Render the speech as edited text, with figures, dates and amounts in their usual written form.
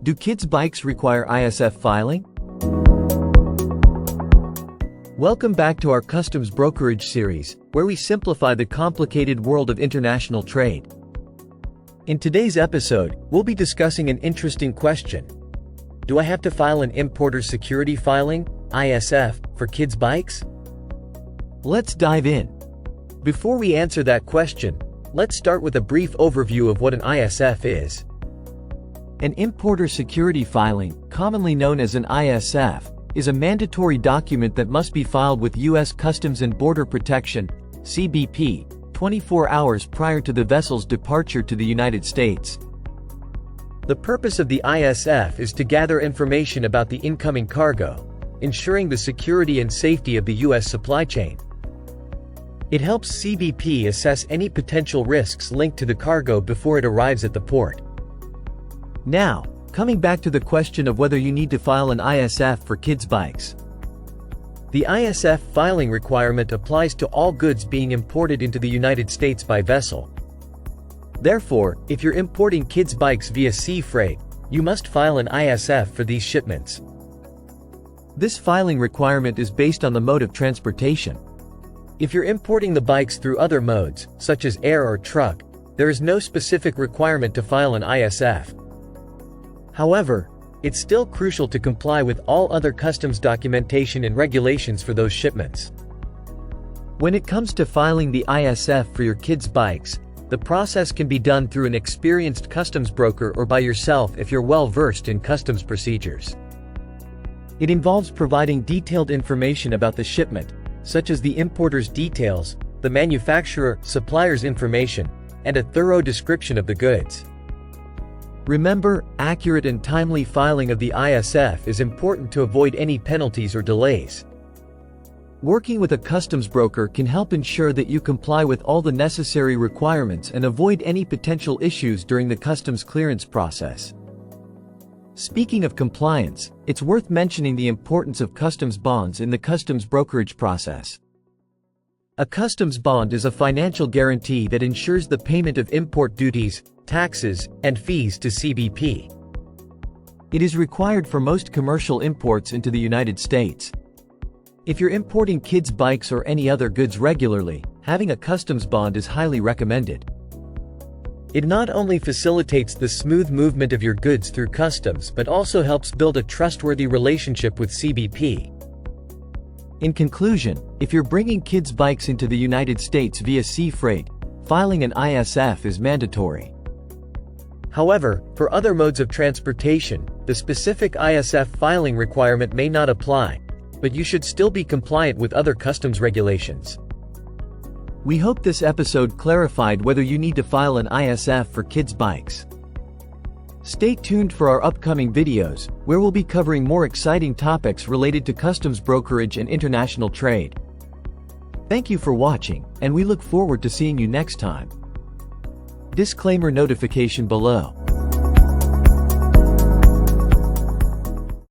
Do kids' bikes require ISF filing? Welcome back to our Customs Brokerage series, where we simplify the complicated world of international trade. In today's episode, we'll be discussing an interesting question. Do I have to file an Importer Security Filing, ISF, for kids' bikes? Let's dive in. Before we answer that question, let's start with a brief overview of what an ISF is. An Importer Security Filing, commonly known as an ISF, is a mandatory document that must be filed with U.S. Customs and Border Protection, CBP, 24 hours prior to the vessel's departure to the United States. The purpose of the ISF is to gather information about the incoming cargo, ensuring the security and safety of the U.S. supply chain. It helps CBP assess any potential risks linked to the cargo before it arrives at the port. Now, coming back to the question of whether you need to file an ISF for kids' bikes. The ISF filing requirement applies to all goods being imported into the United States by vessel. Therefore, if you're importing kids' bikes via sea freight, you must file an ISF for these shipments. This filing requirement is based on the mode of transportation. If you're importing the bikes through other modes, such as air or truck, there is no specific requirement to file an ISF. However, it's still crucial to comply with all other customs documentation and regulations for those shipments. When it comes to filing the ISF for your kids' bikes, the process can be done through an experienced customs broker or by yourself if you're well versed in customs procedures. It involves providing detailed information about the shipment, such as the importer's details, the manufacturer, supplier's information, and a thorough description of the goods. Remember, accurate and timely filing of the ISF is important to avoid any penalties or delays. Working with a customs broker can help ensure that you comply with all the necessary requirements and avoid any potential issues during the customs clearance process. Speaking of compliance, it's worth mentioning the importance of customs bonds in the customs brokerage process. A customs bond is a financial guarantee that ensures the payment of import duties, taxes, and fees to CBP. It is required for most commercial imports into the United States. If you're importing kids' bikes or any other goods regularly, having a customs bond is highly recommended. It not only facilitates the smooth movement of your goods through customs but also helps build a trustworthy relationship with CBP. In conclusion, if you're bringing kids' bikes into the United States via sea freight, filing an ISF is mandatory. However, for other modes of transportation, the specific ISF filing requirement may not apply, but you should still be compliant with other customs regulations. We hope this episode clarified whether you need to file an ISF for kids' bikes. Stay tuned for our upcoming videos, where we'll be covering more exciting topics related to customs brokerage and international trade. Thank you for watching, and we look forward to seeing you next time. Disclaimer notification below.